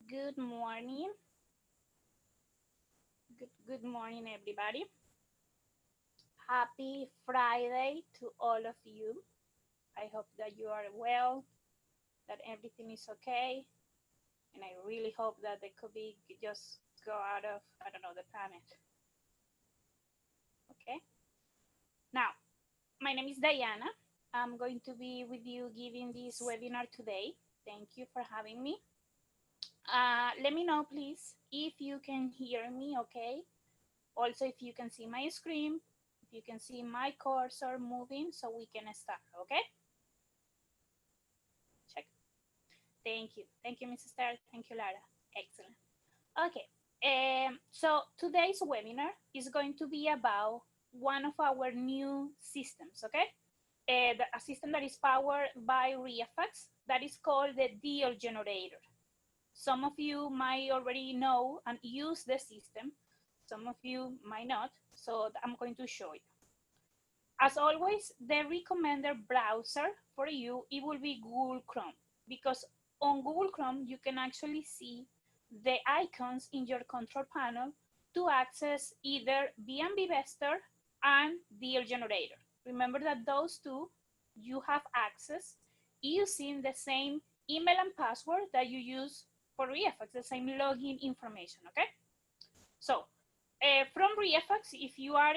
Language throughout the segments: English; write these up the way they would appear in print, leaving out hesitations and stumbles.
Good morning. Good morning, everybody. Happy Friday to all of you. I hope that you are well, that everything is okay, and I really hope that the COVID just go out of, I don't know, the planet. Okay? Now, my name is Diana. I'm going to be with you giving this webinar today. Thank you for having me. Let me know, please, if you can hear me okay. Also, if you can see my screen, if you can see my cursor moving, so we can start, okay? Check. Thank you. Thank you, Mrs. Starr. Thank you, Lara. Excellent. Okay. So today's webinar is going to be about one of our new systems, okay? A system that is powered by ReFX that is called the deal generator. Some of you might already know and use the system. Some of you might not, so I'm going to show you. As always, the recommended browser for you, it will be Google Chrome, because on Google Chrome, you can actually see the icons in your control panel to access either BNB Investor and Deal Generator. Remember that those two, you have access using the same email and password that you use for ReFX, the same login information, okay? So from ReFX, if you are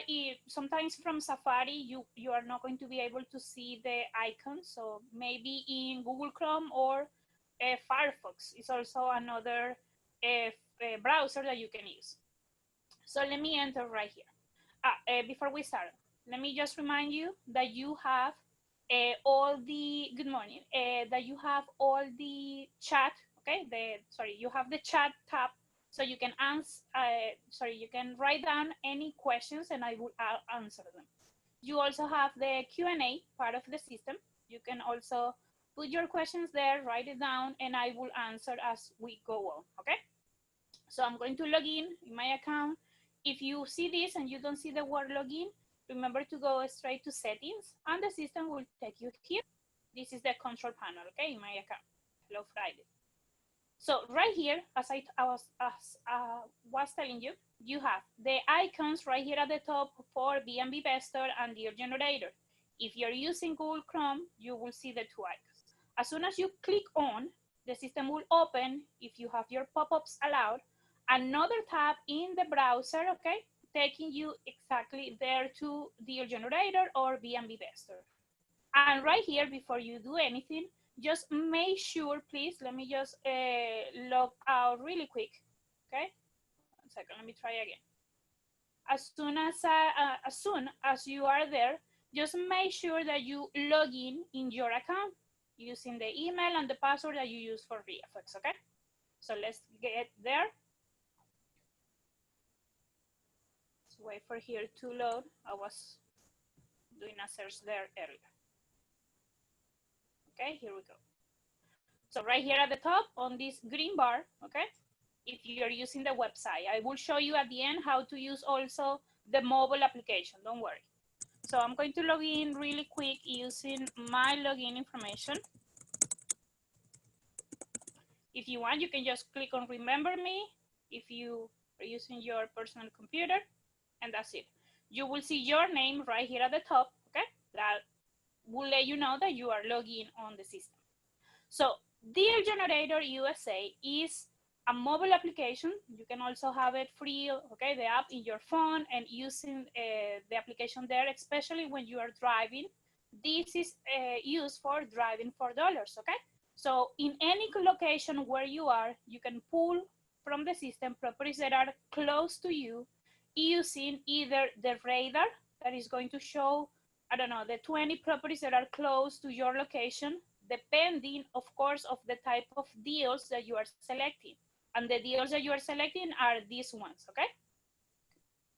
sometimes from Safari, you are not going to be able to see the icons. So maybe in Google Chrome or Firefox is also another browser that you can use. So let me enter right here. Before we start, let me just remind you that you have all the, good morning, that you have all the chat, okay? You have the chat tab, so you can you can write down any questions and I will answer them. You also have the Q&A part of the system. You can also put your questions there, write it down, and I will answer as we go on, okay? So I'm going to log in my account. If you see this and you don't see the word login, remember to go straight to settings and the system will take you here. This is the control panel, okay, in my account. Hello Friday. So right here, as I was telling you, you have the icons right here at the top for BNB Investor and Deal Generator. If you're using Google Chrome, you will see the two icons. As soon as you click on, the system will open, if you have your pop-ups allowed, another tab in the browser, okay, taking you exactly there to Deal Generator or BNB Investor. And right here, before you do anything, just make sure, please, let me just log out really quick, okay? 1 second, let me try again. As soon as you are there, just make sure that you log in your account using the email and the password that you use for ReFX, okay? So let's get there. Let's wait for here to load. I was doing a search there earlier. Okay, here we go. So right here at the top on this green bar, okay, if you're using the website, I will show you at the end how to use also the mobile application, don't worry. So I'm going to log in really quick using my login information. If you want, you can just click on remember me if you are using your personal computer, and that's it. You will see your name right here at the top, okay? That will let you know that you are logged in on the system. So Deal Generator USA is a mobile application. You can also have it free, okay, the app in your phone and using the application there, especially when you are driving. This is used for driving for dollars, okay? So in any location where you are, you can pull from the system properties that are close to you using either the radar that is going to show, I don't know, the 20 properties that are close to your location, depending, of course, of the type of deals that you are selecting. And the deals that you are selecting are these ones, okay?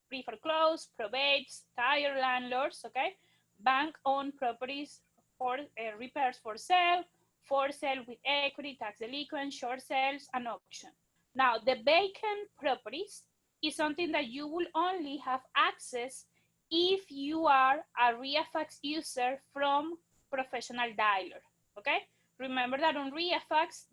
Pre-foreclosed, probates, tire landlords, okay? Bank-owned properties for repairs for sale with equity, tax delinquent, short sales, and auction. Now, the vacant properties is something that you will only have access if you are a ReFX user from professional dialer, okay? Remember that on ReFX,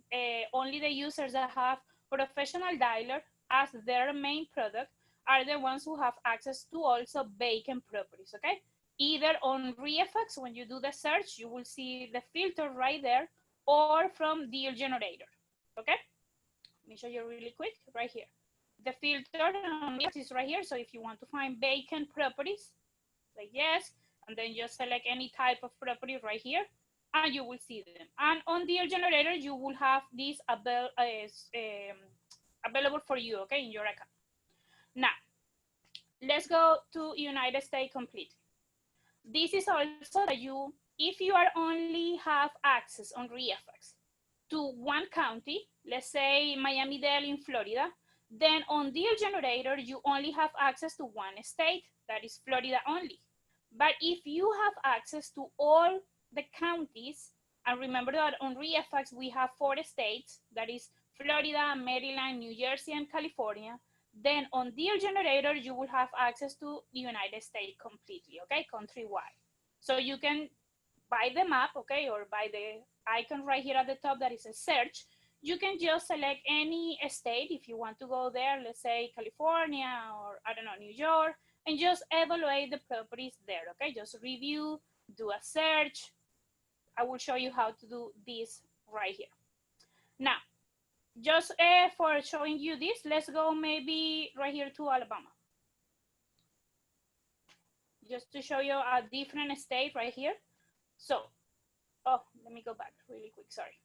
only the users that have professional dialer as their main product are the ones who have access to also vacant properties, okay? Either on REFX, when you do the search, you will see the filter right there, or from deal generator, okay? Let me show you really quick right here. The filter on REFX is right here, so if you want to find vacant properties, like yes, and then just select any type of property right here, and you will see them. And on deal generator, you will have these available for you, okay, in your account. Now, let's go to United States completely. This is also that you, if you are only have access on REFX to one county, let's say Miami-Dade in Florida, then on deal generator, you only have access to one state, that is Florida only. But if you have access to all the counties, and remember that on REFX, we have 4 states, that is Florida, Maryland, New Jersey, and California, then on deal generator, you will have access to the United States completely, okay, countrywide. So you can buy the map, okay, or by the icon right here at the top that is a search, you can just select any state if you want to go there, let's say California, or I don't know, New York, and just evaluate the properties there, okay? Just review, do a search. I will show you how to do this right here. Now, just for showing you this, let's go maybe right here to Alabama. Just to show you a different state right here. So, oh, let me go back really quick, sorry.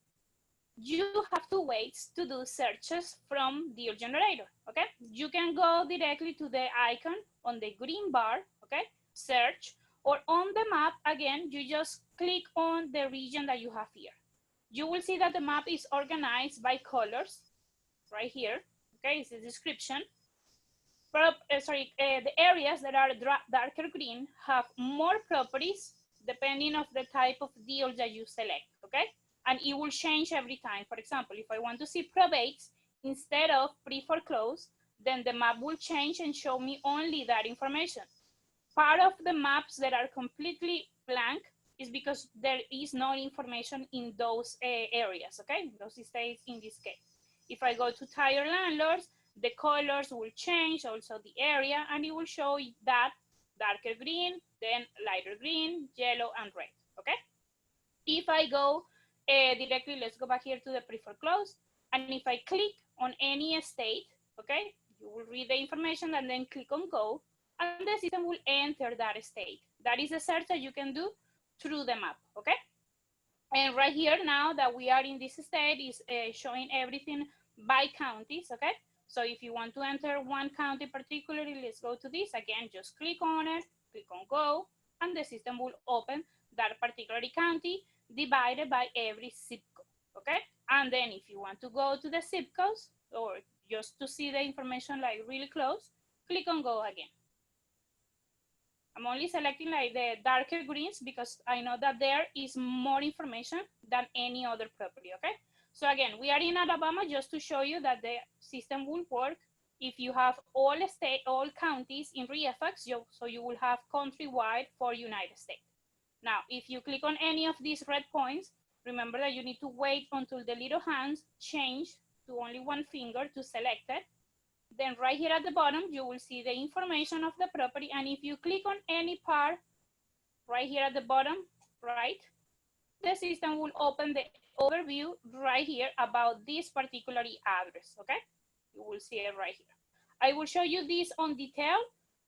You have two ways to do searches from deal generator, okay? You can go directly to the icon on the green bar, okay? Search, or on the map, again, you just click on the region that you have here. You will see that the map is organized by colors right here, okay? It's the description. The areas that are darker green have more properties depending of the type of deal that you select, okay? And it will change every time. For example, if I want to see probates instead of pre-foreclosed, then the map will change and show me only that information. Part of the maps that are completely blank is because there is no information in those areas, okay? Those states in this case. If I go to tire landlords, the colors will change, also the area, and it will show that darker green, then lighter green, yellow, and red, okay? If I go directly, let's go back here to the pre-foreclosed, and if I click on any state, okay, you will read the information and then click on go, and the system will enter that state. That is a search that you can do through the map, okay? And right here now that we are in this state is showing everything by counties, okay? So if you want to enter one county particularly, let's go to this. Again, just click on it, click on go, and the system will open that particular county divided by every zip code, okay? And then if you want to go to the zip codes or just to see the information like really close, click on go again. I'm only selecting like the darker greens because I know that there is more information than any other property, okay? So again, we are in Alabama just to show you that the system will work if you have all counties in REFX, so you will have countrywide for United States. Now, if you click on any of these red points, remember that you need to wait until the little hands change to only one finger to select it. Then right here at the bottom, you will see the information of the property. And if you click on any part right here at the bottom, right, the system will open the overview right here about this particular address, okay? You will see it right here. I will show you this on detail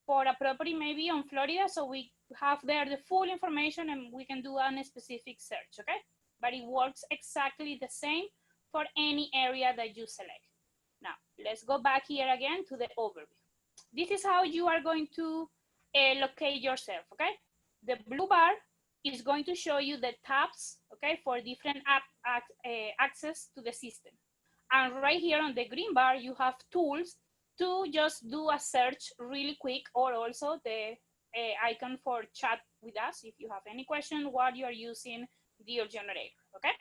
for a property maybe on Florida, so we have there the full information and we can do a specific search, okay? But it works exactly the same for any area that you select. Now, let's go back here again to the overview. This is how you are going to locate yourself, okay? The blue bar is going to show you the tabs, okay, for different access to the system. And right here on the green bar, you have tools to just do a search really quick, or also the icon for chat with us if you have any question while you are using deal generator, okay?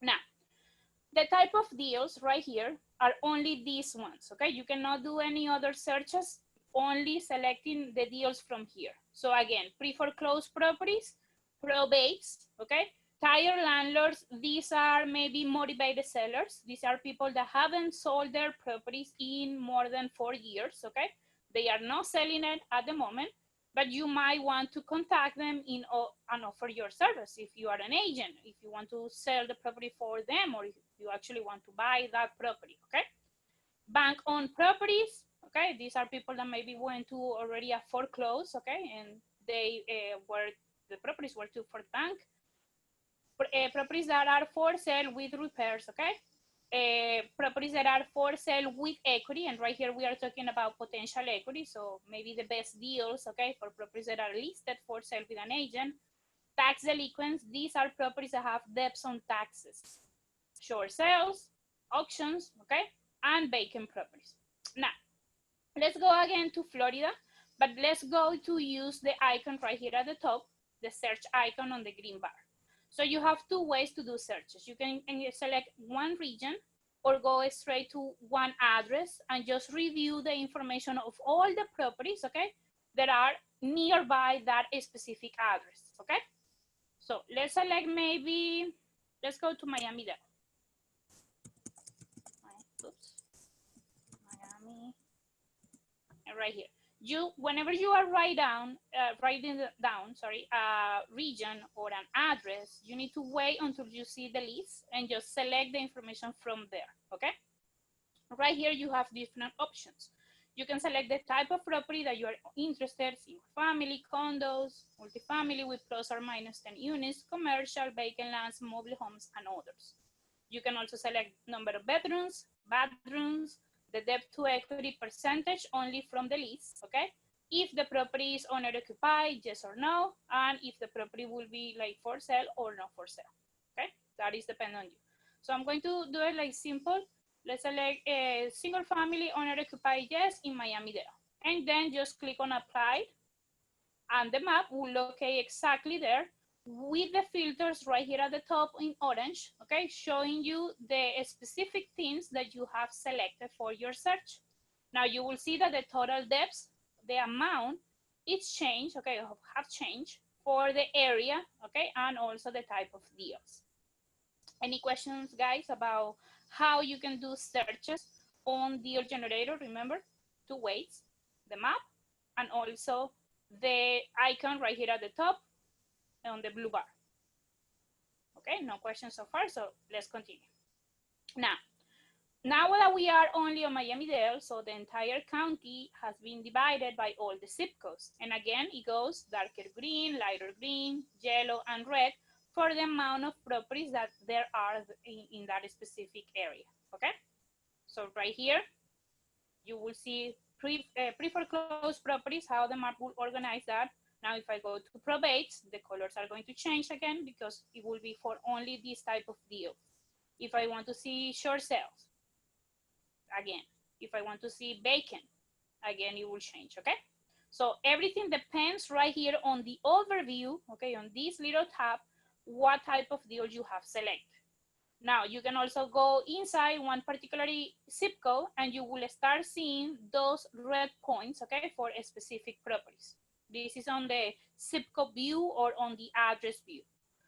Now, the type of deals right here are only these ones, okay? You cannot do any other searches, only selecting the deals from here. So again, pre-foreclosed properties, probates, okay? Tired landlords, these are maybe motivated sellers. These are people that haven't sold their properties in more than 4 years, okay? They are not selling it at the moment, but you might want to contact them and offer your service if you are an agent, if you want to sell the property for them, or if you actually want to buy that property, okay? Bank-owned properties, okay? These are people that maybe went to already a foreclose, okay? And they the properties were to for the bank. Properties that are for sale with repairs, okay? Properties that are for sale with equity, and right here we are talking about potential equity, so maybe the best deals, okay, for properties that are listed for sale with an agent. Tax delinquents, these are properties that have debts on taxes. Short sales, auctions, okay, and vacant properties. Now, let's go again to Florida, but let's go to use the icon right here at the top, the search icon on the green bar. So you have two ways to do searches. You can select one region or go straight to one address and just review the information of all the properties, okay, that are nearby that specific address, okay? So let's select maybe, let's go to Miami-Dade. Oops, Miami, and right here. Whenever you are writing down region or an address, you need to wait until you see the list and just select the information from there, okay? Right here you have different options. You can select the type of property that you are interested in: single family, condos, multifamily with plus or minus 10 units, commercial, vacant lands, mobile homes, and others. You can also select number of bedrooms, the debt to equity percentage only from the lease, okay? If the property is owner occupied, yes or no, and if the property will be like for sale or not for sale, okay? That is dependent on you. So I'm going to do it like simple. Let's select a single family owner occupied yes in Miami-Dade, and then just click on apply, and the map will locate exactly there with the filters right here at the top in orange, okay, showing you the specific things that you have selected for your search. Now you will see that the total depths, the amount, it's changed, okay, have changed for the area, okay, and also the type of deals. Any questions, guys, about how you can do searches on Deal Generator? Remember, two ways: the map and also the icon right here at the top on the blue bar. Okay, no questions so far, so let's continue. Now that we are only on Miami-Dade, so the entire county has been divided by all the zip codes. And again, it goes darker green, lighter green, yellow, and red for the amount of properties that there are in that specific area, okay? So right here, you will see pre-foreclosed properties, how the map will organize that. Now, if I go to probates, the colors are going to change again because it will be for only this type of deal. If I want to see short sales, again, if I want to see vacant, again, it will change, okay? So everything depends right here on the overview, okay, on this little tab, what type of deal you have selected. Now, you can also go inside one particular zip code and you will start seeing those red points, okay, for specific properties. This is on the zip code view or on the address view.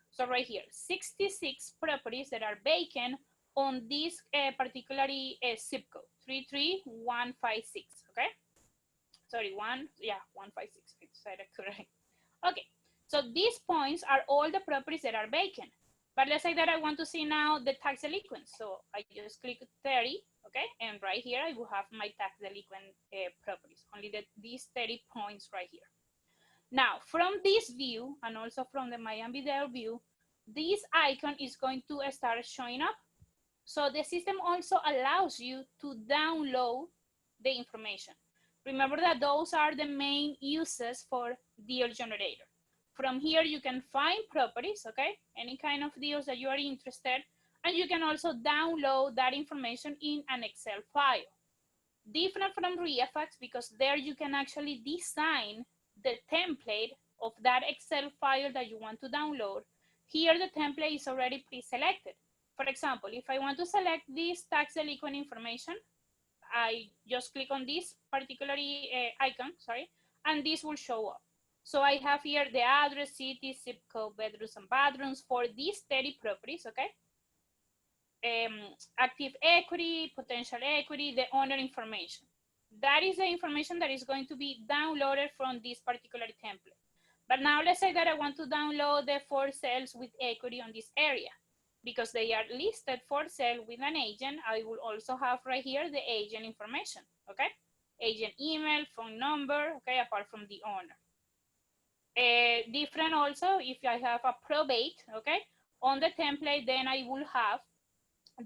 So right here, 66 properties that are vacant on this particular zip code, 33156, okay? Sorry, 156, I said it correct. Okay, so these points are all the properties that are vacant. But let's say that I want to see now the tax delinquents. So I just click 30, okay? And right here, I will have my tax delinquent properties, only these 30 points right here. Now, from this view, and also from the Miami-Dade view, this icon is going to start showing up. So the system also allows you to download the information. Remember that those are the main uses for Deal Generator. From here, you can find properties, okay? Any kind of deals that you are interested, and you can also download that information in an Excel file. Different from REFX because there you can actually design the template of that Excel file that you want to download. Here, the template is already pre-selected. For example, if I want to select this tax delinquent information, I just click on this particular icon, sorry, and this will show up. So I have here the address, city, zip code, bedrooms, and bathrooms for these 30 properties, okay? Active equity, potential equity, the owner information. That is the information that is going to be downloaded from this particular template. But now let's say that I want to download the 4 sales with equity on this area. Because they are listed for sale with an agent, I will also have right here the agent information, okay? Agent email, phone number, okay, apart from the owner. Different also, if I have a probate, okay, on the template, then I will have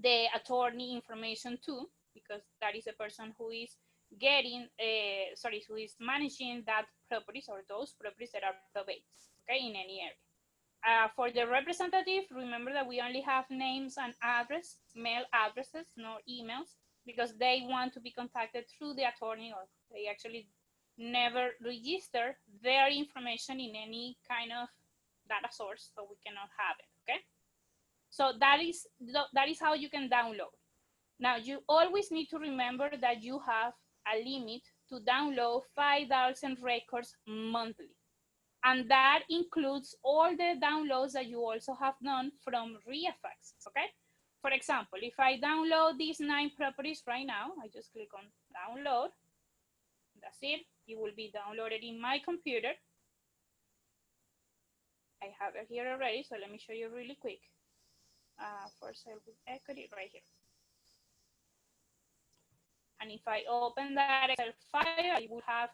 the attorney information too, because that is a person who is getting, who is managing that properties or those properties that are probates, okay, in any area. For the representative, remember that we only have names and address, mail addresses, no emails, because they want to be contacted through the attorney, or they actually never register their information in any kind of data source, so we cannot have it, okay? So that is how you can download. Now, you always need to remember that you have a limit to download 5,000 records monthly. And that includes all the downloads that you also have done from REFX, okay? For example, if I download these 9 properties right now, I just click on download. That's it. It will be downloaded in my computer. I have it here already, so let me show you really quick. For sale with equity right here. And if I open that Excel file, I will have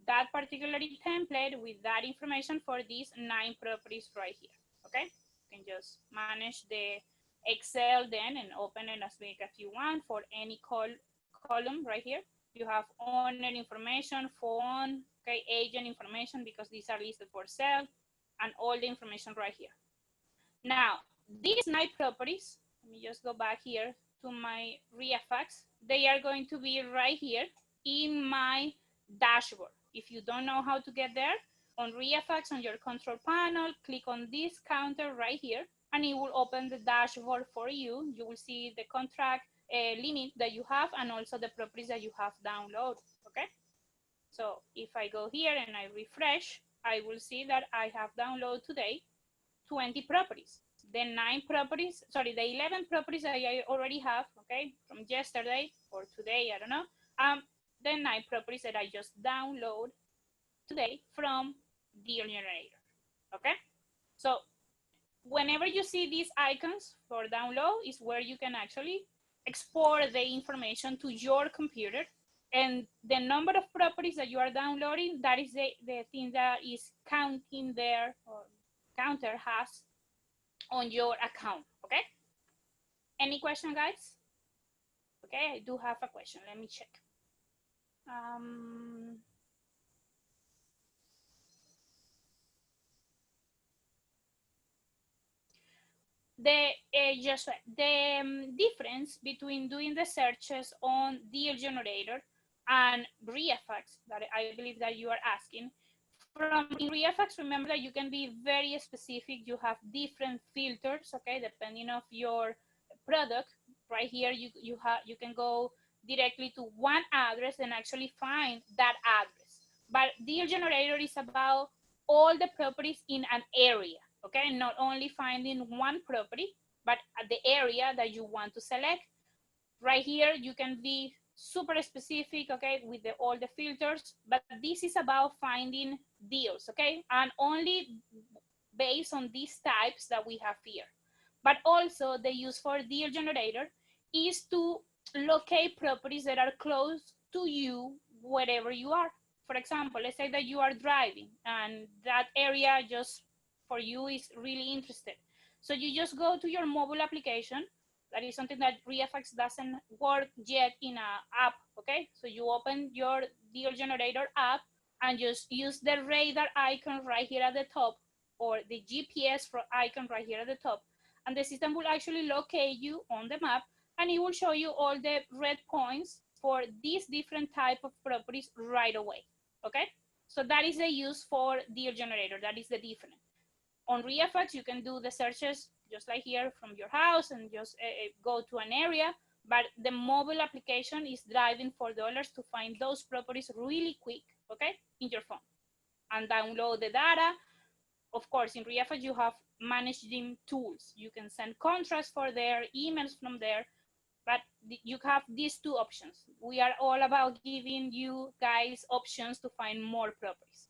that particular template with that information for these 9 properties right here, okay? You can just manage the Excel then and open it as big as you want for any column right here. You have owner information, phone, okay, agent information, because these are listed for sale, and all the information right here. Now, these 9 properties, let me just go back here to my REFX. They are going to be right here in my dashboard. If you don't know how to get there, on REFX on your control panel, click on this counter right here, and it will open the dashboard for you. You will see the contract limit that you have and also the properties that you have downloaded, okay? So if I go here and I refresh, I will see that I have downloaded today 20 properties. The 9 properties, sorry, the 11 properties that I already have, okay, from yesterday or today, I don't know, the 9 properties that I just download today from Deal Generator, okay? So whenever you see these icons for download is where you can actually export the information to your computer, and the number of properties that you are downloading, that is the thing that is counting there, or counter has on your account, okay? Any question, guys? Okay, I do have a question. Let me check. The difference between doing the searches on Deal Generator and REFX, that I believe that you are asking. From in REFX, remember that you can be very specific. You have different filters, okay, depending of your product. Right here, you can go directly to one address and actually find that address. But Deal Generator is about all the properties in an area, okay? Not only finding one property, but the area that you want to select. Right here, you can be super specific, okay, with all the filters, but this is about finding deals, okay? And only based on these types that we have here. But also the use for Deal Generator is to locate properties that are close to you wherever you are. For example, let's say that you are driving and that area just for you is really interested. So you just go to your mobile application. That is something that REFX doesn't work yet in an app, okay? So you open your Deal Generator app and just use the radar icon right here at the top, or the GPS icon right here at the top, and the system will actually locate you on the map, and it will show you all the red points for these different type of properties right away, okay? So that is the use for Deal Generator. That is the difference. On REFX, you can do the searches just like here from your house and just go to an area, but the mobile application is driving for dollars to find those properties really quick, okay, in your phone. and download the data. Of course, in ReFS, you have managing tools. You can send contracts for there, emails from there, but you have these two options. We are all about giving you guys options to find more properties.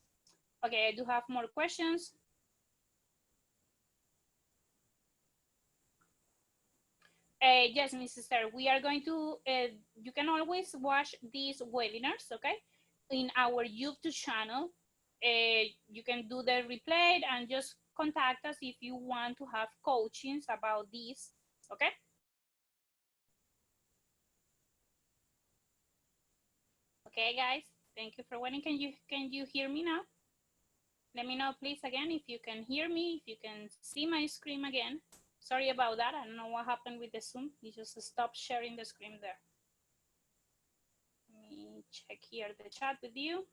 Okay, I do have more questions. Yes, Mrs. Sir, we are going to, you can always watch these webinars, okay, in our YouTube channel. You can do the replay and just contact us if you want to have coachings about this, okay? Okay, guys, thank you for waiting. Can you hear me now? Let me know, please, again, if you can hear me, if you can see my screen again. Sorry about that. I don't know what happened with the Zoom. You just stopped sharing the screen there. Let me check here the chat with you.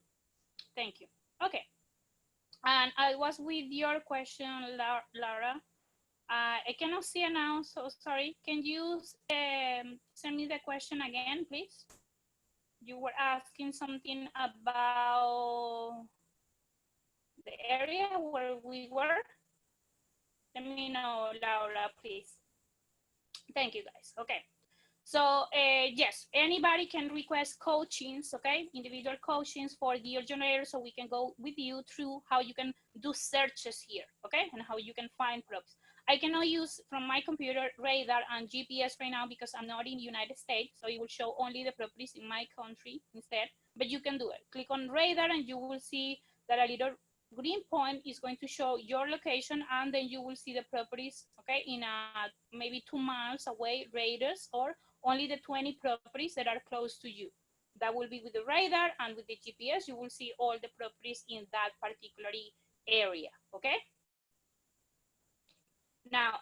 Thank you. Okay. And I was with your question, Laura. I cannot see it now, so sorry. Can you send me the question again, please? You were asking something about the area where we were. Let me know, Laura, please. Thank you, guys. Okay. So yes, anybody can request coachings, okay? Individual coachings for Deal Generator, so we can go with you through how you can do searches here, okay? And how you can find props. I cannot use from my computer radar and GPS right now because I'm not in the United States, so it will show only the properties in my country instead, but you can do it. Click on radar and you will see that a little green point is going to show your location, and then you will see the properties, okay, in maybe 2 miles away radius, or only the 20 properties that are close to you. That will be with the radar, and with the GPS, you will see all the properties in that particular area, okay? Now,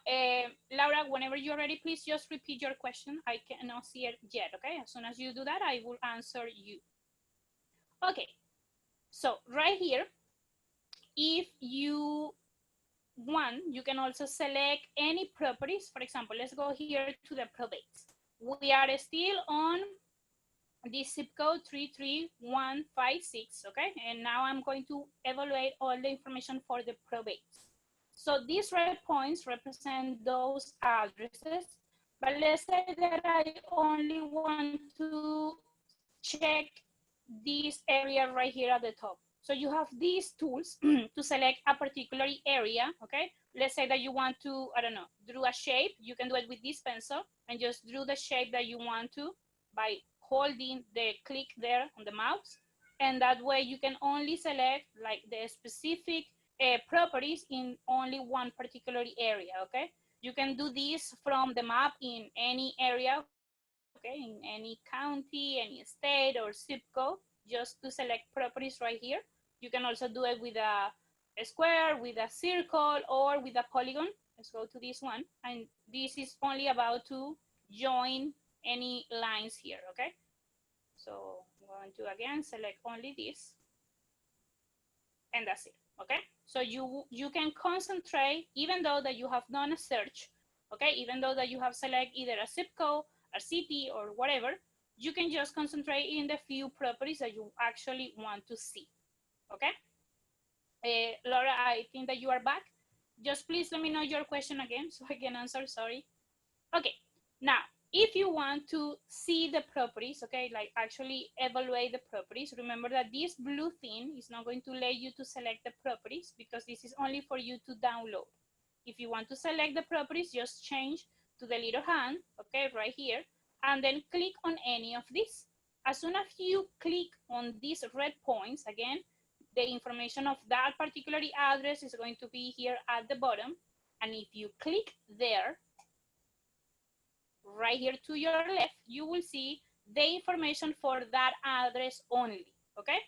Laura, whenever you're ready, please just repeat your question. I cannot see it yet, okay? As soon as you do that, I will answer you. Okay, so right here, if you want, you can also select any properties. For example, let's go here to the probates. We are still on the zip code 33156, okay? And now I'm going to evaluate all the information for the probates. So these red points represent those addresses, but let's say that I only want to check this area right here at the top. So you have these tools to select a particular area, okay? Let's say that you want to, I don't know, draw a shape. You can do it with this pencil and just draw the shape that you want to by holding the click there on the mouse. And that way you can only select like the specific properties in only one particular area, okay? You can do this from the map in any area, okay, in any county, any state or zip code, just to select properties right here. You can also do it with a square, with a circle, or with a polygon. Let's go to this one. And this is only about to join any lines here, okay? So I'm going to, again, select only this. And that's it, okay? So you can concentrate, even though that you have done a search, okay? Even though that you have selected either a zip code, a city, or whatever, you can just concentrate in the few properties that you actually want to see, okay? Laura, I think that you are back. Just please let me know your question again so I can answer, sorry. Okay, now, if you want to see the properties, okay, like actually evaluate the properties, remember that this blue thing is not going to let you to select the properties because this is only for you to download. If you want to select the properties, just change to the little hand, okay, right here, and then click on any of these. As soon as you click on these red points, again, the information of that particular address is going to be here at the bottom. And if you click there, right here to your left, you will see the information for that address only, okay?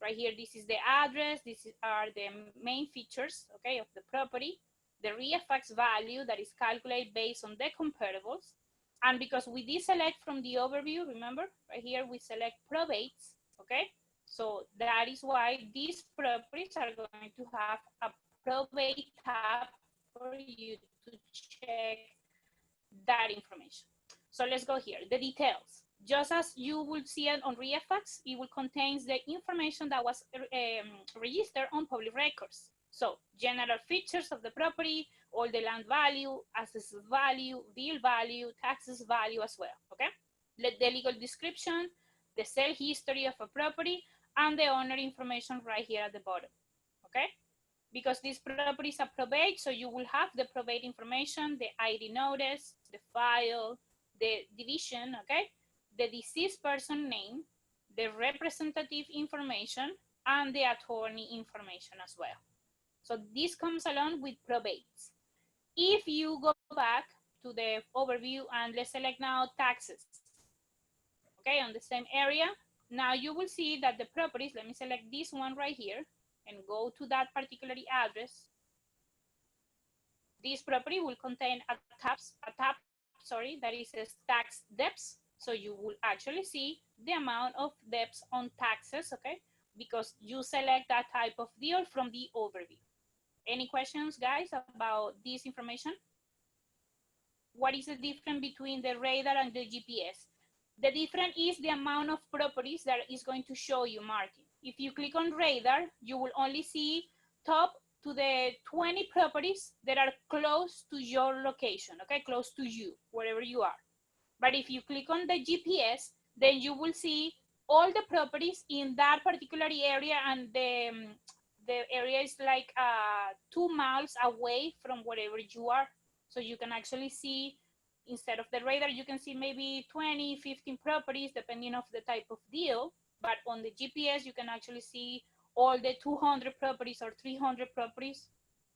Right here, this is the address, these are the main features, okay, of the property, the REFX value that is calculated based on the comparables. And because we deselect from the overview, remember, right here we select probates, okay? So that is why these properties are going to have a probate tab for you to check that information. So let's go here, the details. Just as you will see it on REFX, it will contain the information that was registered on public records. So general features of the property, all the land value, assessed value, bill value, taxes value as well, okay? The legal description, the sale history of a property, and the owner information right here at the bottom, okay? Because this property is a probate, so you will have the probate information, the ID notice, the file, the division, okay? The deceased person name, the representative information, and the attorney information as well. So this comes along with probates. If you go back to the overview and let's select now taxes, okay, on the same area, now you will see that the properties, let me select this one right here and go to that particular address. This property will contain a tab, sorry, that is tax debts. So you will actually see the amount of debts on taxes, okay? Because you select that type of deal from the overview. Any questions, guys, about this information? What is the difference between the radar and the GPS? The difference is the amount of properties that is going to show you marking. If you click on radar, you will only see top to the 20 properties that are close to your location, okay, close to you, wherever you are. But if you click on the GPS, then you will see all the properties in that particular area, and the area is like 2 miles away from wherever you are. So you can actually see, instead of the radar, you can see maybe 20, 15 properties, depending on the type of deal. But on the GPS, you can actually see all the 200 properties or 300 properties,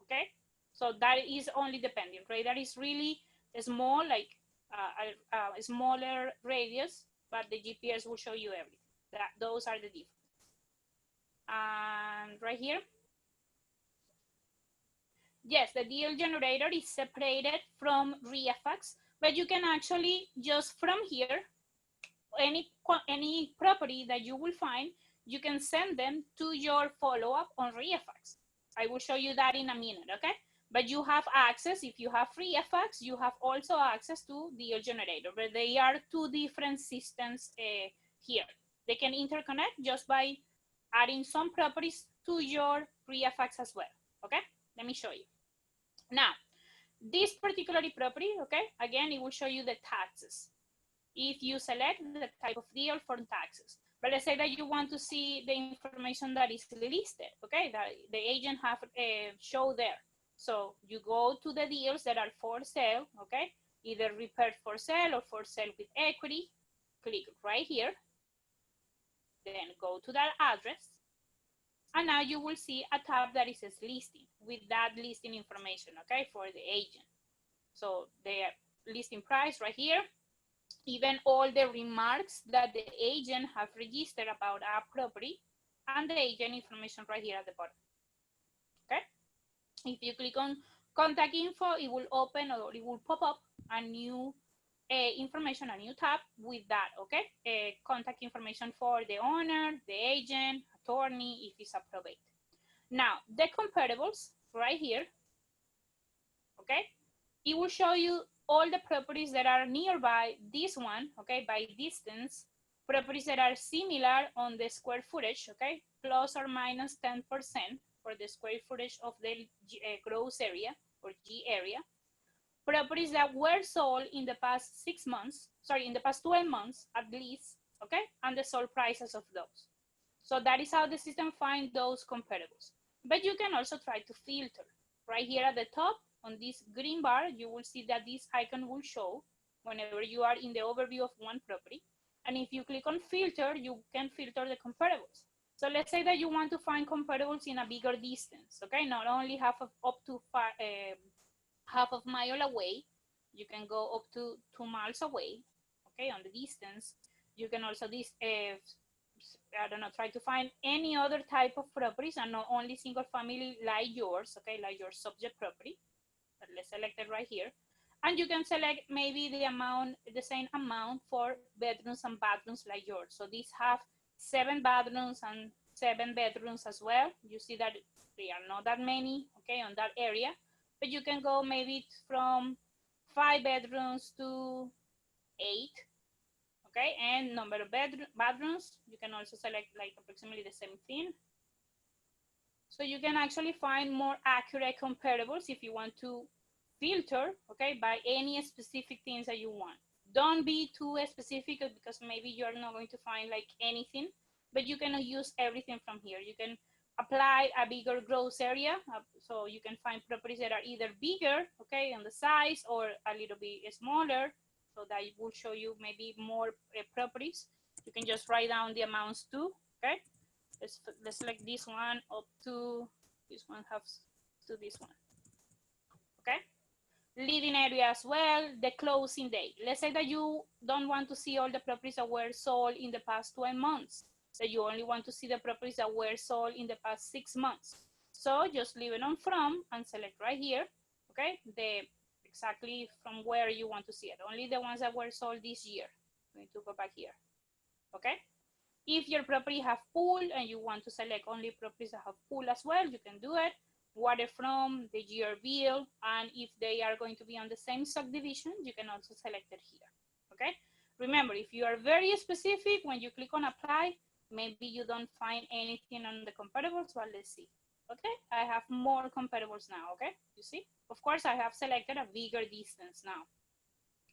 okay? So that is only depending. Radar is really small, like a smaller radius, but the GPS will show you everything. Those are the difference. And right here, yes, the deal generator is separated from REFX, but you can actually just from here, any property that you will find, you can send them to your follow-up on REFX. I will show you that in a minute, okay? But you have access, if you have REFX, you have also access to deal generator, but they are two different systems here. They can interconnect just by adding some properties to your REFX as well, okay? Let me show you. Now, this particular property, okay, again, it will show you the taxes if you select the type of deal for taxes. But let's say that you want to see the information that is listed, okay, that the agent have show there. So you go to the deals that are for sale, okay, either repaired for sale or for sale with equity. Click right here, then go to that address, and now you will see a tab that says listing with that listing information, okay, for the agent. So the listing price right here, even all the remarks that the agent have registered about our property, and the agent information right here at the bottom, okay? If you click on contact info, it will open or it will pop up a new information, a new tab with that, okay? Contact information for the owner, the agent, attorney, if it's a probate. Now, the comparables right here, okay? It will show you all the properties that are nearby this one, okay, by distance, properties that are similar on the square footage, okay, plus or minus 10% for the square footage of the gross area or G area, properties that were sold in the past 6 months, sorry, in the past 12 months at least, okay, and the sold prices of those. So that is how the system finds those comparables. But you can also try to filter. Right here at the top, on this green bar, you will see that this icon will show whenever you are in the overview of one property. And if you click on filter, you can filter the comparables. So let's say that you want to find comparables in a bigger distance, okay? Not only up to half of mile away, you can go up to 2 miles away, okay, on the distance. You can also I don't know, try to find any other type of properties and not only single family like yours, okay, like your subject property. But let's select it right here. And you can select maybe the same amount for bedrooms and bathrooms like yours. So these have 7 bathrooms and 7 bedrooms as well. You see that they are not that many, okay, on that area. But you can go maybe from 5 bedrooms to 8, okay? And number of bedrooms, you can also select like approximately the same thing. So you can actually find more accurate comparables if you want to filter, okay, by any specific things that you want. Don't be too specific because maybe you're not going to find like anything, but you can use everything from here. You can apply a bigger gross area, so you can find properties that are either bigger, okay, on the size, or a little bit smaller, so that it will show you maybe more properties. You can just write down the amounts too, okay. Let's select this one up to this one has to this one, okay. Living area as well, the closing date. Let's say that you don't want to see all the properties that were sold in the past 12 months, that you only want to see the properties that were sold in the past 6 months. So just leave it on from and select right here, okay, the exactly from where you want to see it. Only the ones that were sold this year. I'm going to go back here, okay. If your property have pool and you want to select only properties that have pool as well, you can do it. Water from, the year bill, and if they are going to be on the same subdivision, you can also select it here, okay? Remember, if you are very specific, when you click on apply, maybe you don't find anything on the comparables, but let's see. Okay, I have more comparables now, okay? You see? Of course, I have selected a bigger distance now.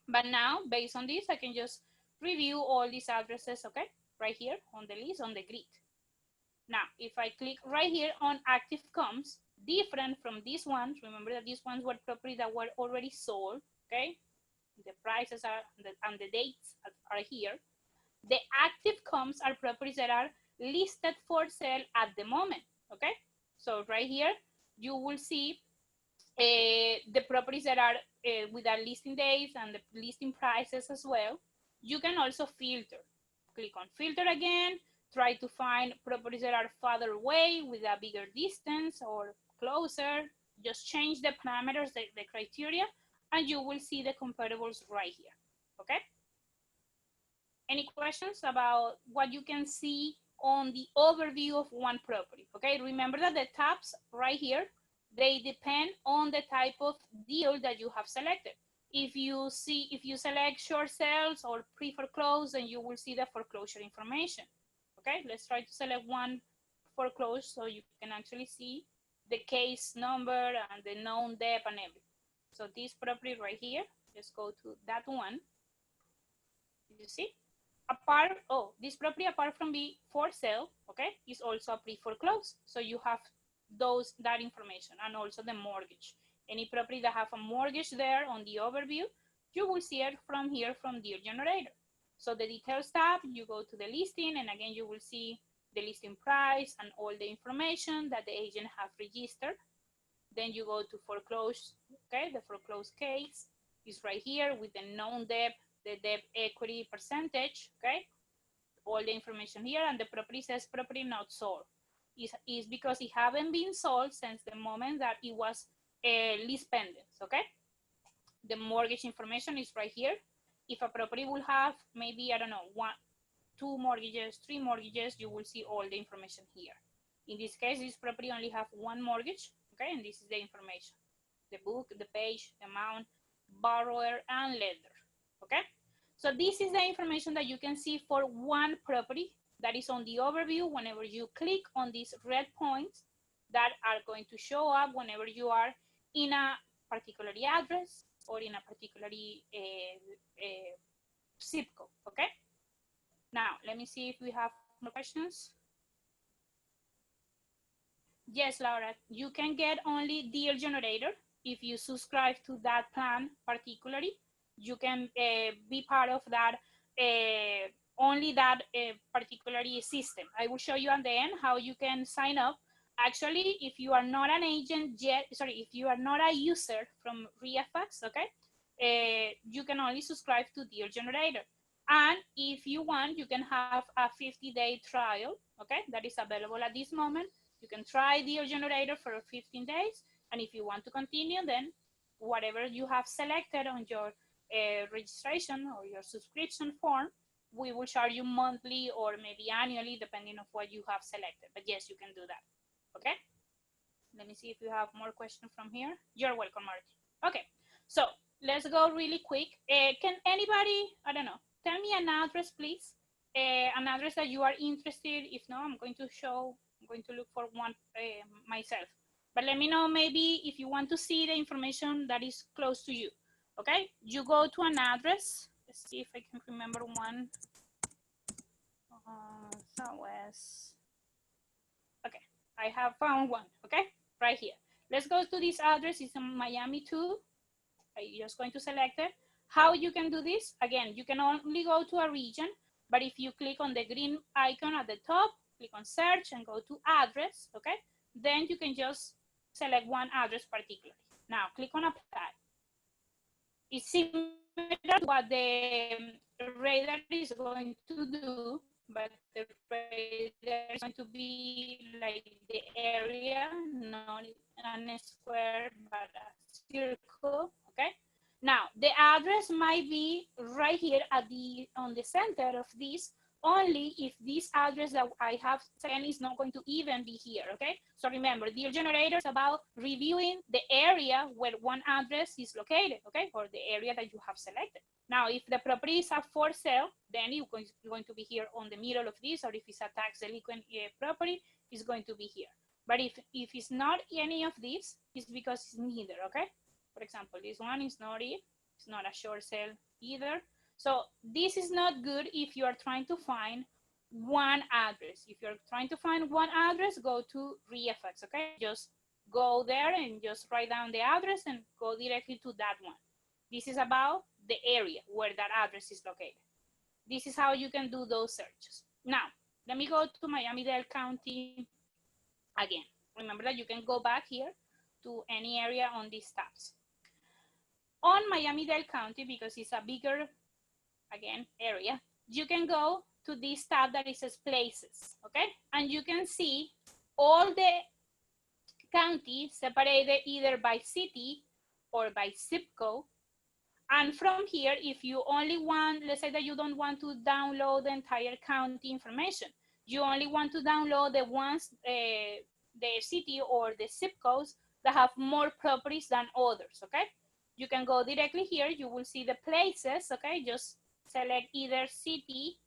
But now, based on this, I can just review all these addresses, okay? Right here on the list, on the grid. Now, if I click right here on active comps, different from these ones, remember that these ones were properties that were already sold, okay? The prices are, and the dates are here. The active comps are properties that are listed for sale at the moment, okay? So right here, you will see the properties that are with our listing dates and the listing prices as well. You can also filter. Click on filter again, try to find properties that are farther away with a bigger distance or closer. Just change the parameters, the criteria, and you will see the comparables right here, okay? Any questions about what you can see on the overview of one property, okay? Remember that the tabs right here, they depend on the type of deal that you have selected. If you select short sales or pre-foreclosed, then you will see the foreclosure information. Okay, let's try to select one foreclosed so you can actually see the case number and the known debt and everything. So this property right here, let's go to that one. You see? This property, apart from being for sale, okay, is also a pre-foreclosed. So you have that information, and also the mortgage. Any property that have a mortgage there on the overview, you will see it from here from Deal Generator. So the details tab, you go to the listing, and again, you will see the listing price and all the information that the agent have registered. Then you go to foreclosed, okay, the foreclosed case is right here with the known debt, the debt equity percentage, okay, all the information here, and the property says property not sold. Is because it haven't been sold since the moment that it was lease pending, okay? The mortgage information is right here. If a property will have maybe, I don't know, 1, 2 mortgages, 3 mortgages, you will see all the information here. In this case, this property only have 1 mortgage, okay, and this is the information. The book, the page, the amount, borrower, and lender, okay? So this is the information that you can see for one property that is on the overview whenever you click on these red points that are going to show up whenever you are in a particular address or in a particular zip code, okay? Now, let me see if we have more questions. Yes, Laura, you can get only Deal Generator if you subscribe to that plan particularly. You can be part of that, only that particular system. I will show you at the end how you can sign up. Actually, if you are not an agent yet, if you are not a user from REFX, okay, you can only subscribe to Deal Generator. And if you want, you can have a 50-day trial, okay, that is available at this moment. You can try Deal Generator for 15 days. And if you want to continue, then whatever you have selected on your registration or your subscription form, we will charge you monthly or maybe annually, depending on what you have selected. But yes, you can do that. Okay. Let me see if you have more questions from here. You're welcome, Marty. Okay. So let's go really quick. Can anybody, I don't know, tell me an address, please. An address that you are interested. If not, I'm going to look for one myself. But let me know maybe if you want to see the information that is close to you. Okay, you go to an address. Let's see if I can remember one. Southwest. Okay, I have found one. Okay, right here. Let's go to this address. It's in Miami 2. I'm just going to select it. How you can do this? Again, you can only go to a region, but if you click on the green icon at the top, click on search and go to address, okay? Then you can just select one address particularly. Now click on apply. It's similar to what the radar is going to do, but the radar is going to be like the area, not a square, but a circle, okay? Now, the address might be right here at on the center of this, only if this address that I have sent is not going to even be here, okay? So remember, deal generator is about reviewing the area where one address is located, okay? Or the area that you have selected. Now, if the property is up for sale, then it's going to be here on the middle of this, or if it's a tax delinquent property, it's going to be here. But if it's not any of these, it's because it's neither, okay? For example, this one is not it. It's not a short sale either. So this is not good if you are trying to find one address. If you're trying to find one address, go to REFX, okay? Just go there and just write down the address and go directly to that one. This is about the area where that address is located. This is how you can do those searches. Now, let me go to Miami-Dade County again. Remember that you can go back here to any area on these tabs. On Miami-Dade County, because it's a bigger, again, area, you can go to this tab that says places, okay? And you can see all the counties separated either by city or by zip code. And from here, if you only want, let's say that you don't want to download the entire county information, you only want to download the ones, the city or the zip codes that have more properties than others, okay? You can go directly here, you will see the places, okay? Just select either city,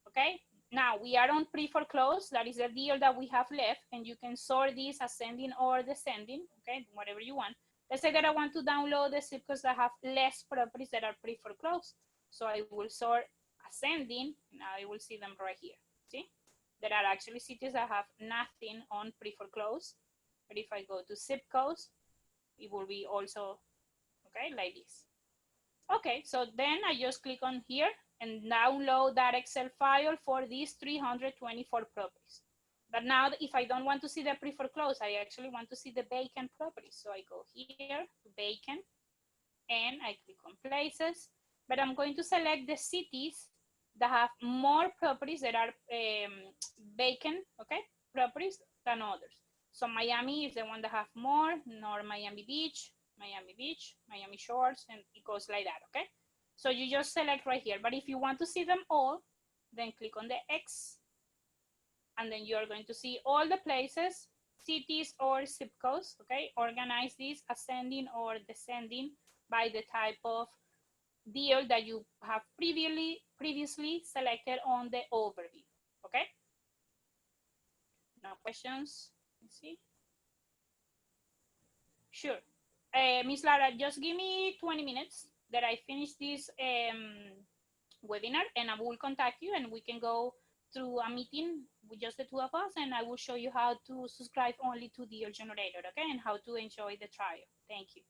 okay? Now we are on pre-foreclose, that is the deal that we have left, and you can sort this ascending or descending, okay? Whatever you want. Let's say that I want to download the zip codes that have less properties that are pre-foreclosed. So I will sort ascending, now I will see them right here, see? There are actually cities that have nothing on pre-foreclosed, but if I go to zip codes, it will be also, okay, like this. Okay, so then I just click on here and download that Excel file for these 324 properties. But now if I don't want to see the pre-foreclosed, I actually want to see the vacant properties. So I go here to vacant and I click on places, but I'm going to select the cities that have more properties that are vacant, okay, properties than others. So Miami is the one that have more, nor Miami Beach, Miami Shores, and it goes like that, okay? So you just select right here, but if you want to see them all, then click on the X, and then you're going to see all the places, cities or zip codes, okay? Organize this ascending or descending by the type of deal that you have previously selected on the overview, okay? No questions, let's see. Sure. Ms. Lara, just give me 20 minutes that I finish this webinar, and I will contact you and we can go through a meeting with just the two of us, and I will show you how to subscribe only to Deal Generator, okay, and how to enjoy the trial. Thank you.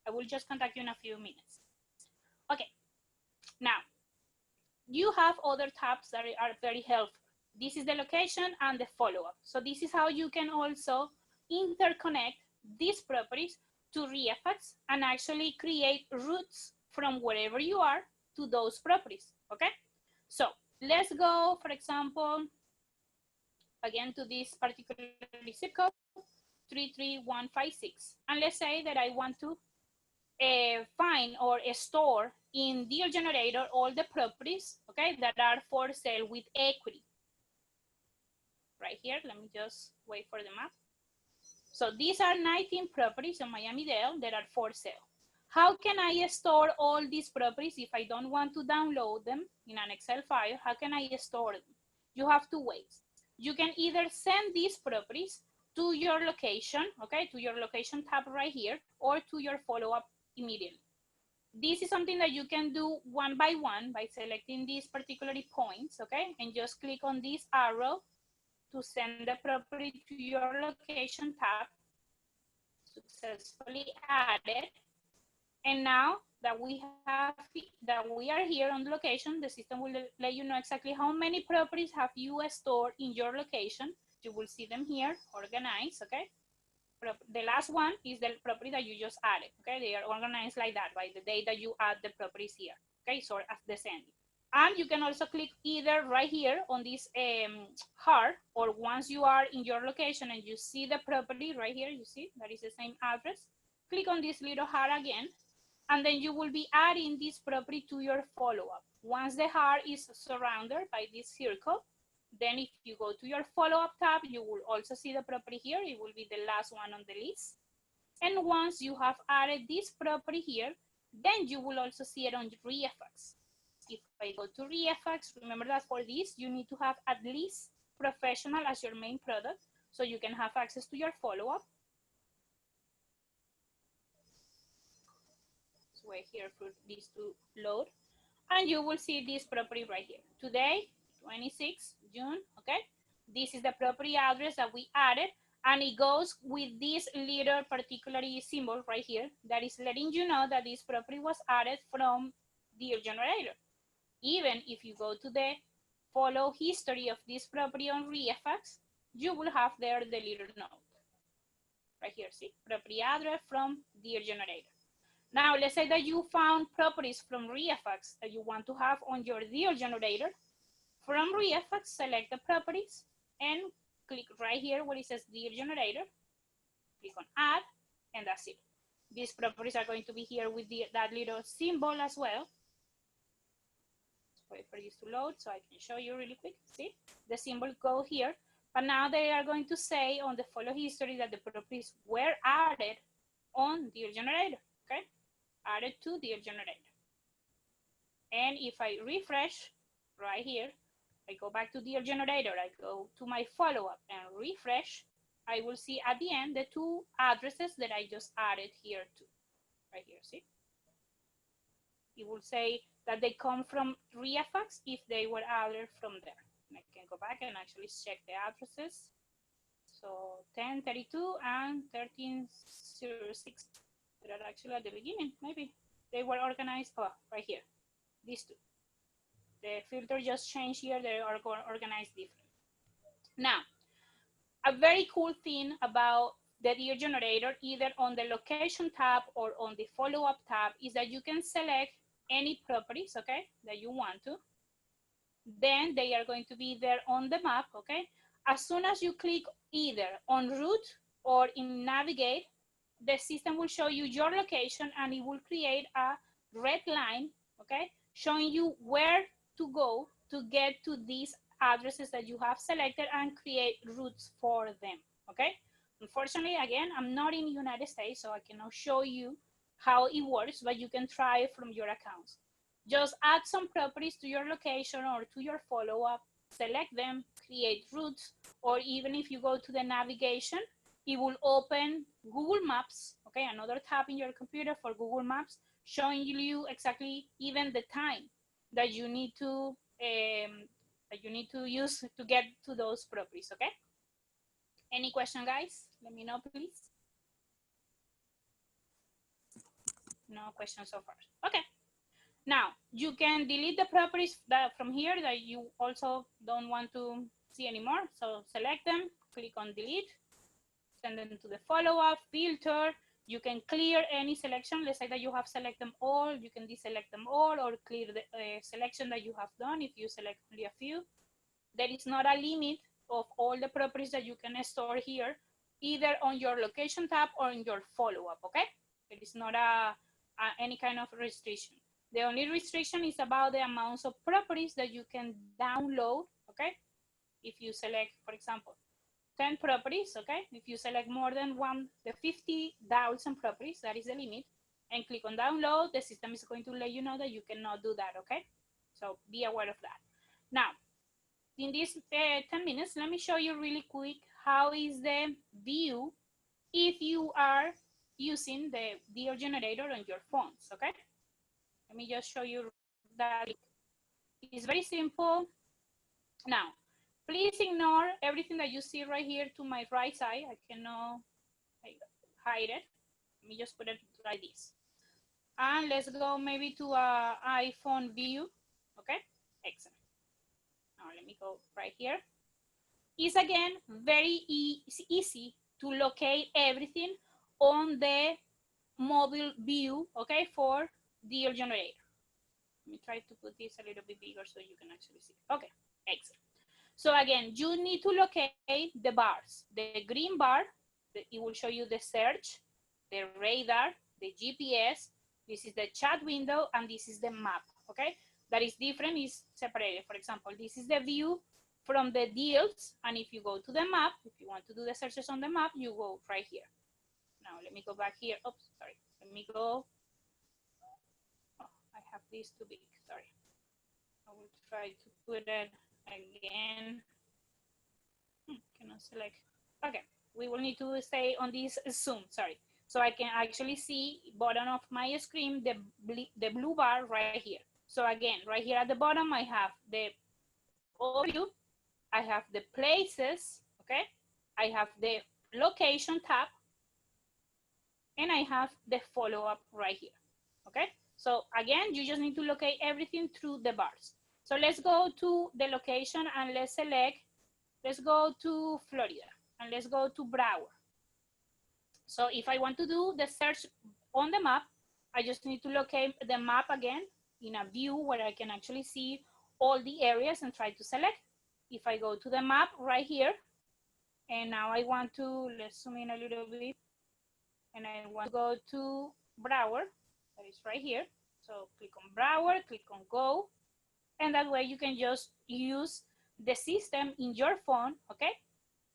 I will just contact you in a few minutes. Okay, now you have other tabs that are very helpful. This is the location and the follow-up. So this is how you can also interconnect these properties to REFX and actually create routes from wherever you are to those properties, okay? So let's go, for example, again to this particular zip code, 33156. And let's say that I want to find or store in Deal Generator all the properties, okay, that are for sale with equity. Right here, let me just wait for the map. So these are 19 properties in Miami-Dade that are for sale. How can I store all these properties if I don't want to download them in an Excel file? How can I store them? You have two ways. You can either send these properties to your location, okay, to your location tab right here, or to your follow-up immediately. This is something that you can do one by one by selecting these particular points, okay, and just click on this arrow to send the property to your location tab. Successfully added. And now that we are here on the location, the system will let you know exactly how many properties have you stored in your location. You will see them here, organized, okay? The last one is the property that you just added, okay? They are organized like that by the date that you add the properties here, okay? So as descending. And you can also click either right here on this heart, or once you are in your location and you see the property right here, you see that is the same address, click on this little heart again, and then you will be adding this property to your follow-up. Once the heart is surrounded by this circle, then if you go to your follow-up tab, you will also see the property here. It will be the last one on the list. And once you have added this property here, then you will also see it on ReFX. If I go to ReFX, remember that for this, you need to have at least professional as your main product, so you can have access to your follow-up. So wait here for this to load. And you will see this property right here. Today, 26 June, okay? This is the property address that we added, and it goes with this little particular symbol right here that is letting you know that this property was added from Deal Generator. Even if you go to the follow history of this property on ReFX, you will have there the little note. Right here, see? Property address from Deal Generator. Now, let's say that you found properties from ReFX that you want to have on your deal generator. From ReFX, select the properties and click right here where it says deal generator. Click on add, and that's it. These properties are going to be here with that little symbol as well. Wait for this to load so I can show you really quick. See, the symbol go here, but now they are going to say on the follow history that the properties were added on deal generator, okay? Added to deal generator. And if I refresh right here, I go back to deal generator, I go to my follow-up and refresh, I will see at the end the two addresses that I just added here to, right here, see? It will say that they come from ReFX if they were added from there. And I can go back and actually check the addresses. So 1032 and 1306, that are actually at the beginning, maybe. They were organized, right here, these two. The filter just changed here, they are organized different. Now, a very cool thing about the deal generator, either on the location tab or on the follow-up tab, is that you can select any properties, okay, that you want to. Then they are going to be there on the map, okay? As soon as you click either on route or in navigate, the system will show you your location and it will create a red line, okay, showing you where to go to get to these addresses that you have selected and create routes for them, okay? Unfortunately, again, I'm not in the United States, so I cannot show you how it works, but you can try it from your accounts. Just add some properties to your location or to your follow-up, select them, create routes, or even if you go to the navigation, it will open Google Maps, okay, another tab in your computer for Google Maps, showing you exactly even the time that you need to use to get to those properties, okay? Any question, guys? Let me know, please. No questions so far. Okay. Now, you can delete the properties that from here that you also don't want to see anymore. So select them, click on delete, send them to the follow-up, filter. You can clear any selection. Let's say that you have selected them all. You can deselect them all or clear the selection that you have done if you select only a few. There is not a limit of all the properties that you can store here, either on your location tab or in your follow-up, okay? There is not any kind of restriction. The only restriction is about the amounts of properties that you can download, okay? If you select, for example, 10 properties, okay? If you select more than the 50,000 properties, that is the limit, and click on download, the system is going to let you know that you cannot do that, okay? So be aware of that. Now, in these 10 minutes, let me show you really quick how is the view if you are using the deal generator on your phones, okay? Let me just show you that. It's very simple. Now, please ignore everything that you see right here to my right side. I cannot hide it. Let me just put it like this. And let's go maybe to a iPhone view, okay? Excellent. Now let me go right here. It's again very easy to locate everything on the mobile view, okay, for deal generator. Let me try to put this a little bit bigger so you can actually see. Okay, excellent. So again, you need to locate the bars. The green bar, it will show you the search, the radar, the GPS. This is the chat window, and this is the map, okay? That is different, is separated. For example, this is the view from the deals, and if you go to the map, if you want to do the searches on the map, you go right here. Now, let me go back here. Oops, sorry. Let me go. Oh, I have this too big, sorry. I will try to put it again. Cannot select. Okay, we will need to stay on this zoom, sorry. So I can actually see bottom of my screen, the blue bar right here. So again, right here at the bottom, I have the overview, I have the places, okay? I have the location tab, and I have the follow-up right here, okay? So again, you just need to locate everything through the bars. So let's go to the location and let's select, let's go to Florida and let's go to Broward. So if I want to do the search on the map, I just need to locate the map again in a view where I can actually see all the areas and try to select. If I go to the map right here, and now I want to, let's zoom in a little bit, and I want to go to Broward, that is right here. So click on Broward, click on go, and that way you can just use the system in your phone, okay?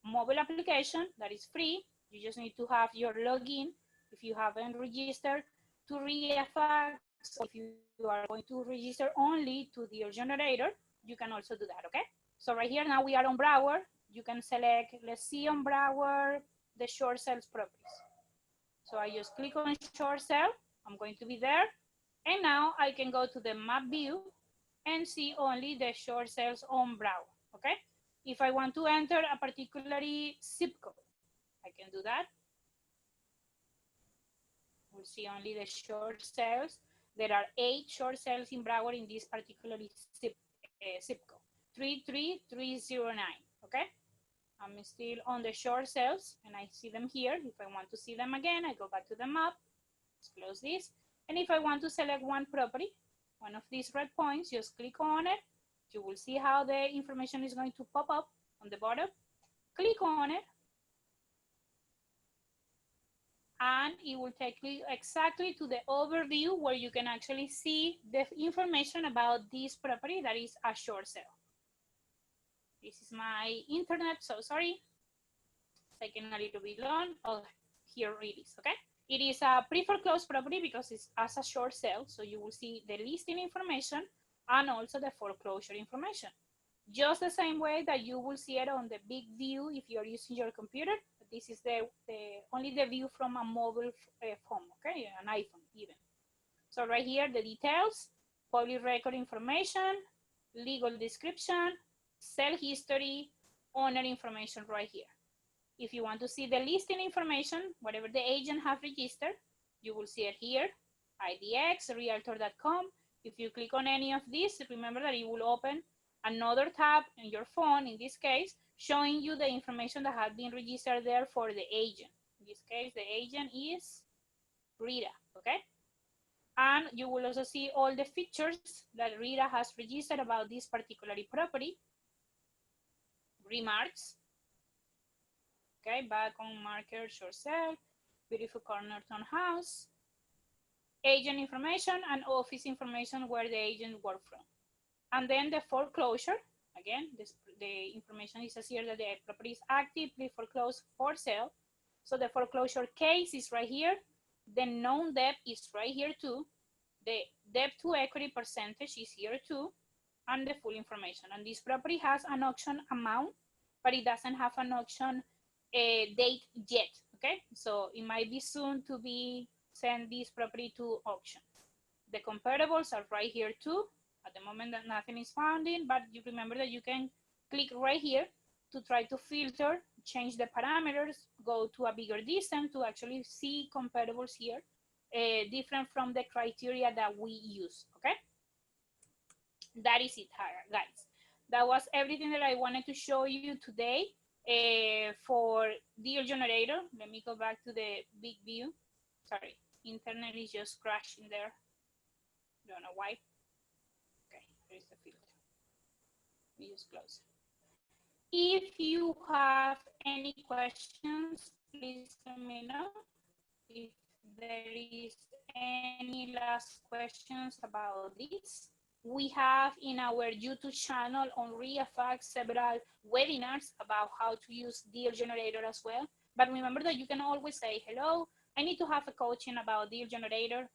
Mobile application that is free. You just need to have your login if you haven't registered to RIAFAX, or if you are going to register only to the generator, you can also do that, okay? So right here now we are on Broward. You can select, let's see on Broward, the short sales properties. So I just click on short sale. I'm going to be there. And now I can go to the map view and see only the short sales on Broward, okay? If I want to enter a particular zip code, I can do that. We'll see only the short sales. There are 8 short sales in Broward in this particular zip code, 33309, okay? I'm still on the short sales and I see them here. If I want to see them again, I go back to the map, let's close this. And if I want to select one property, one of these red points, just click on it. You will see how the information is going to pop up on the bottom. Click on it, and it will take you exactly to the overview where you can actually see the information about this property that is a short sale. This is my internet, so sorry. It's taking a little bit long. Oh, here it is, okay? It is a pre-foreclosed property because it's as a short sale, so you will see the listing information and also the foreclosure information. Just the same way that you will see it on the big view if you're using your computer. This is only the view from a mobile phone, okay, an iPhone even. So right here, the details, public record information, legal description, sale history, owner information right here. If you want to see the listing information, whatever the agent have registered, you will see it here, IDX, Realtor.com. If you click on any of these, remember that it will open another tab in your phone, in this case, showing you the information that has been registered there for the agent. In this case, the agent is Rita, okay? And you will also see all the features that Rita has registered about this particular property. Remarks, okay, back on market, short sale, beautiful corner townhouse, agent information and office information where the agent worked from. And then the foreclosure, again, the information is here that the property is actively foreclosed for sale. So the foreclosure case is right here. The known debt is right here too. The debt to equity percentage is here too, and the full information. And this property has an auction amount, but it doesn't have an auction date yet. Okay, so it might be soon to be send this property to auction. The comparables are right here too. At the moment that nothing is found in, but you remember that you can click right here to try to filter, change the parameters, go to a bigger distance to actually see comparables here, different from the criteria that we use, okay? That is it, guys. That was everything that I wanted to show you today for deal generator. Let me go back to the big view. Sorry, internet is just crashing there. Don't know why. Okay, here's the filter. We just close it. If you have any questions, please let me know. If there is any last questions about this, we have in our YouTube channel on RIAFAX several webinars about how to use deal generator as well. But remember that you can always say, hello, I need to have a coaching about deal generator.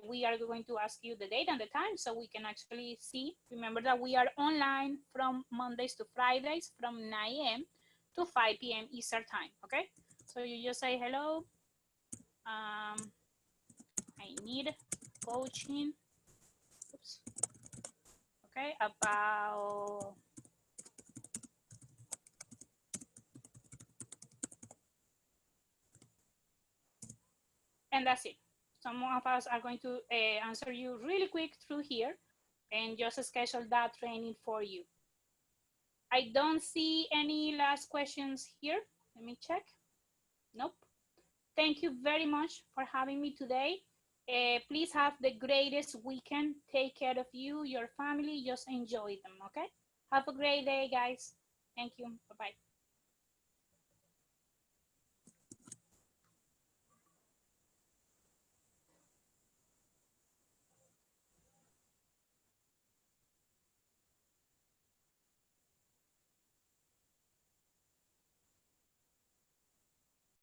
We are going to ask you the date and the time so we can actually see. Remember that we are online from Mondays to Fridays from 9 a.m. to 5 p.m. Eastern time, okay? So you just say, hello, I need coaching, oops, okay, about and that's it. Some of us are going to answer you really quick through here and just schedule that training for you. I don't see any last questions here. Let me check. Nope. Thank you very much for having me today. Please have the greatest weekend. Take care of you, your family. Just enjoy them, okay? Have a great day, guys. Thank you. Bye-bye.